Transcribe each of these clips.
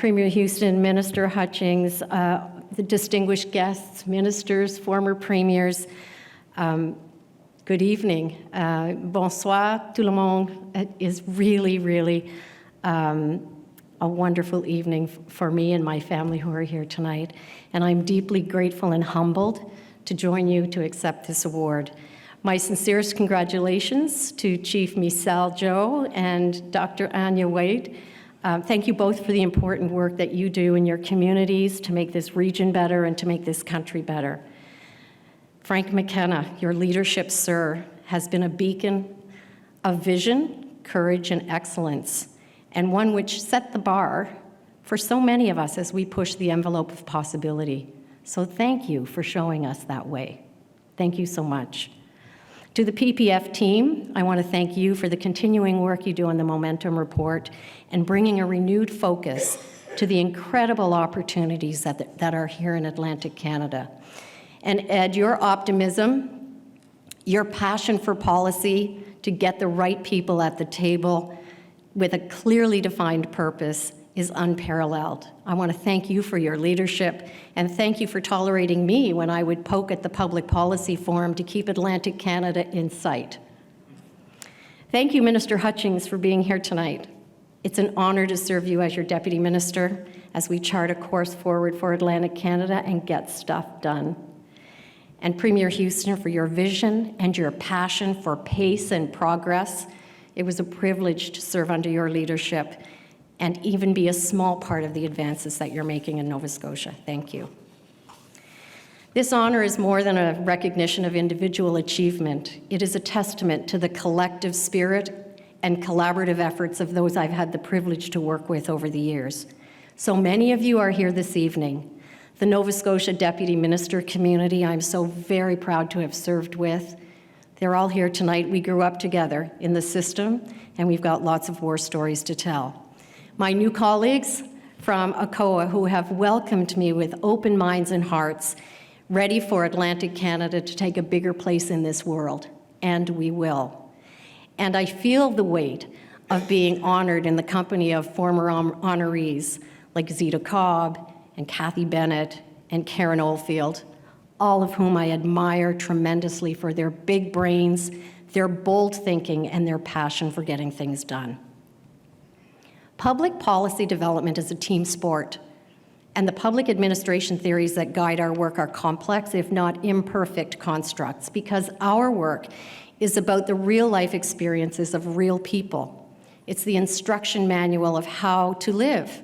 Premier Houston, Minister Hutchings, the distinguished guests, ministers, former premiers, good evening. Bonsoir, tout le monde. It is really, really a wonderful evening for me and my family who are here tonight. And I'm deeply grateful and humbled to join you to accept this award. My sincerest congratulations to Chief Michelle Joe and Dr. Anya Wade. Thank you both for the important work that you do in your communities to make this region better and to make this country better. Frank McKenna, your leadership, sir, has been a beacon of vision, courage, and excellence, and one which set the bar for so many of us as we push the envelope of possibility. So thank you for showing us that way. Thank you so much. To the PPF team, I want to thank you for the continuing work you do on the Momentum Report and bringing a renewed focus to the incredible opportunities that are here in Atlantic Canada. And Ed, your optimism, your passion for policy to get the right people at the table with a clearly defined purpose is unparalleled. I want to thank you for your leadership and thank you for tolerating me when I would poke at the Public Policy Forum to keep Atlantic Canada in sight. Thank you, Minister Hutchings, for being here tonight. It's an honor to serve you as your Deputy Minister as we chart a course forward for Atlantic Canada and get stuff done. And Premier Houston, for your vision and your passion for pace and progress. It was a privilege to serve under your leadership and even be a small part of the advances that you're making in Nova Scotia. Thank you. This honor is more than a recognition of individual achievement. It is a testament to the collective spirit and collaborative efforts of those I've had the privilege to work with over the years. So many of you are here this evening. The Nova Scotia Deputy Minister community I'm so very proud to have served with. They're all here tonight. We grew up together in the system, and we've got lots of war stories to tell. My new colleagues from ACOA who have welcomed me with open minds and hearts, ready for Atlantic Canada to take a bigger place in this world, and we will. And I feel the weight of being honored in the company of former honorees like Zita Cobb and Kathy Bennett and Karen Oldfield, all of whom I admire tremendously for their big brains, their bold thinking, and their passion for getting things done. Public policy development is a team sport, and the public administration theories that guide our work are complex, if not imperfect, constructs, because our work is about the real-life experiences of real people. It's the instruction manual of how to live,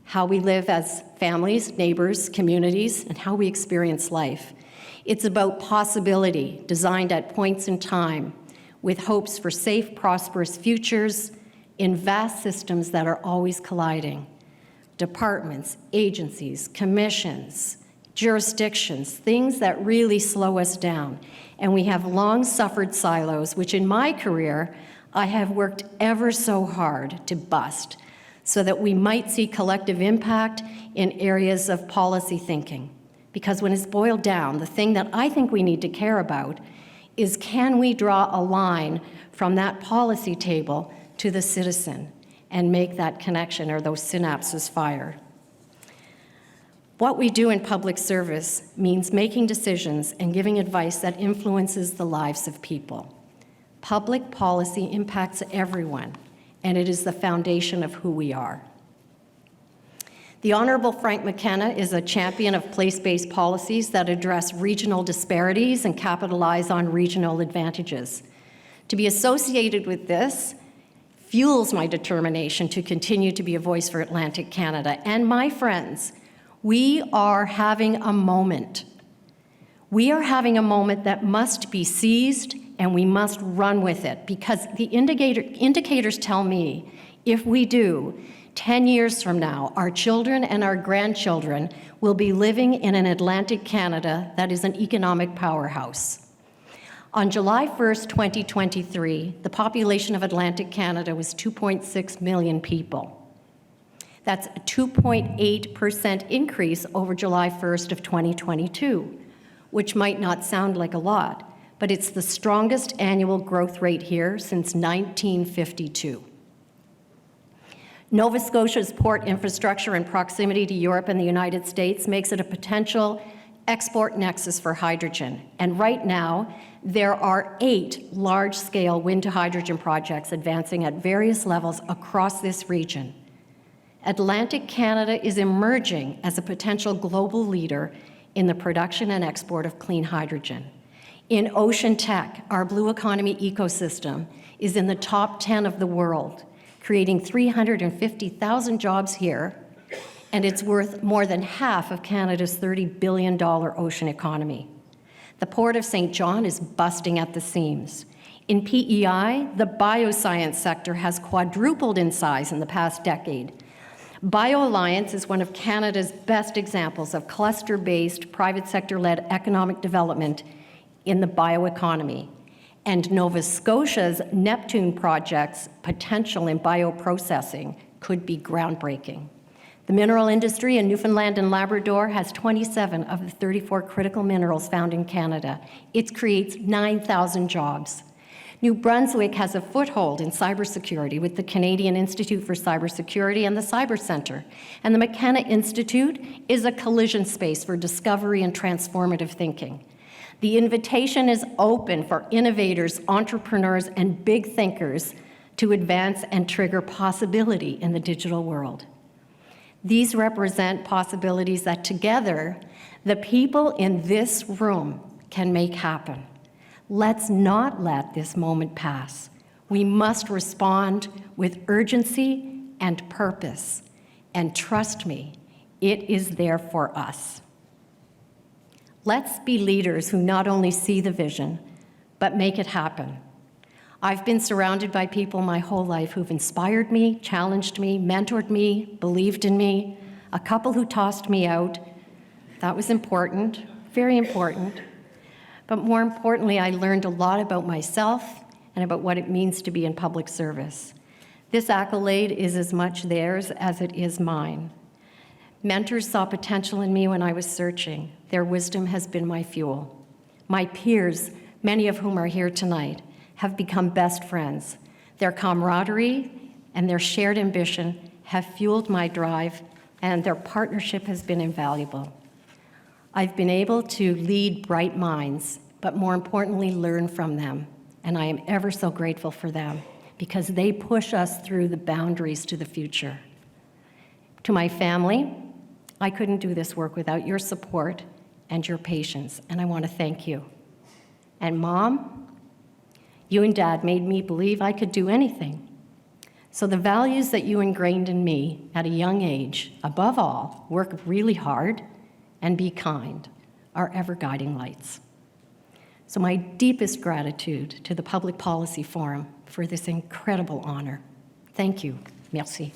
how we live as families, neighbors, communities, and how we experience life. It's about possibility, designed at points in time, with hopes for safe, prosperous futures, in vast systems that are always colliding. Departments, agencies, commissions, jurisdictions, things that really slow us down. And we have long suffered silos, which in my career, I have worked ever so hard to bust so that we might see collective impact in areas of policy thinking. Because when it's boiled down, the thing that I think we need to care about is, can we draw a line from that policy table to the citizen and make that connection, or those synapses fire? What we do in public service means making decisions and giving advice that influences the lives of people. Public policy impacts everyone, and it is the foundation of who we are. The Honourable Frank McKenna is a champion of place-based policies that address regional disparities and capitalize on regional advantages. To be associated with this fuels my determination to continue to be a voice for Atlantic Canada. And my friends, we are having a moment. We are having a moment that must be seized, and we must run with it, because the indicators tell me if we do, 10 years from now, our children and our grandchildren will be living in an Atlantic Canada that is an economic powerhouse. On July 1st, 2023, the population of Atlantic Canada was 2.6 million people. That's a 2.8% increase over July 1st of 2022, which might not sound like a lot, but it's the strongest annual growth rate here since 1952. Nova Scotia's port infrastructure and proximity to Europe and the United States makes it a potential export nexus for hydrogen. And right now, there are 8 large-scale wind-to-hydrogen projects advancing at various levels across this region. Atlantic Canada is emerging as a potential global leader in the production and export of clean hydrogen. In ocean tech, our blue economy ecosystem is in the top 10 of the world, creating 350,000 jobs here, and it's worth more than half of Canada's $30 billion ocean economy. The Port of St. John is busting at the seams. In PEI, the bioscience sector has quadrupled in size in the past decade. BioAlliance is one of Canada's best examples of cluster-based, private sector-led economic development in the bioeconomy. And Nova Scotia's Neptune project's potential in bioprocessing could be groundbreaking. The mineral industry in Newfoundland and Labrador has 27 of the 34 critical minerals found in Canada. It creates 9,000 jobs. New Brunswick has a foothold in cybersecurity with the Canadian Institute for Cybersecurity and the Cyber Centre. And the McKenna Institute is a collision space for discovery and transformative thinking. The invitation is open for innovators, entrepreneurs, and big thinkers to advance and trigger possibility in the digital world. These represent possibilities that together, the people in this room can make happen. Let's not let this moment pass. We must respond with urgency and purpose. And trust me, it is there for us. Let's be leaders who not only see the vision, but make it happen. I've been surrounded by people my whole life who've inspired me, challenged me, mentored me, believed in me, a couple who tossed me out. That was important, very important. But more importantly, I learned a lot about myself and about what it means to be in public service. This accolade is as much theirs as it is mine. Mentors saw potential in me when I was searching. Their wisdom has been my fuel. My peers, many of whom are here tonight, have become best friends. Their camaraderie and their shared ambition have fueled my drive, and their partnership has been invaluable. I've been able to lead bright minds, but more importantly, learn from them. And I am ever so grateful for them because they push us through the boundaries to the future. To my family, I couldn't do this work without your support and your patience, and I want to thank you. And Mom, you and Dad made me believe I could do anything. So the values that you ingrained in me at a young age, above all, work really hard and be kind, are ever guiding lights. So my deepest gratitude to the Public Policy Forum for this incredible honor. Thank you. Merci.